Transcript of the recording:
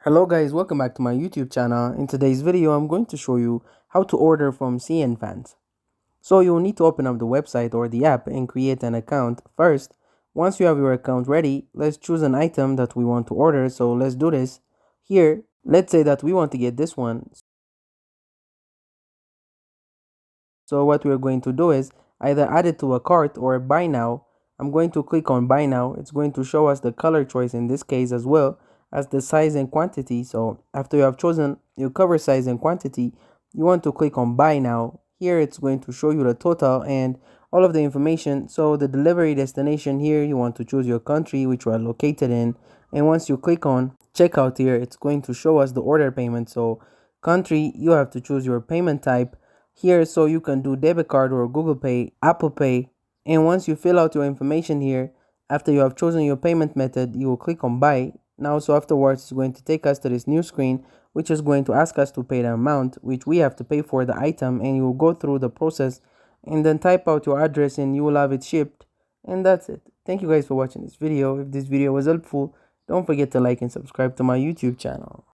Hello guys, welcome back to my YouTube channel. In today's video, I'm going to show you how to order from CNFans. So you'll need to open up the website or the app and create an account first. Once you have your account ready, let's choose an item that we want to order. So let's do this. Here, let's say that we want to get this one. So what we're going to do is either add it to a cart or buy now. I'm going to click on buy now. It's going to show us the color choice in this case as well as the size and quantity. So after you have chosen your cover size and quantity, you want to click on buy now. Here it's going to show you the total and all of the information. So the delivery destination here, you want to choose your country which you are located in. And once you click on checkout here, it's going to show us the order payment. So country, you have to choose your payment type here, so you can do debit card or Google Pay, Apple Pay. And once you fill out your information here, after you have chosen your payment method, you will click on buy now. So afterwards, it's going to take us to this new screen, which is going to ask us to pay the amount which we have to pay for the item, and you will go through the process and then type out your address and you will have it shipped. And that's it. Thank you guys for watching this video. If this video was helpful, don't forget to like and subscribe to my YouTube channel.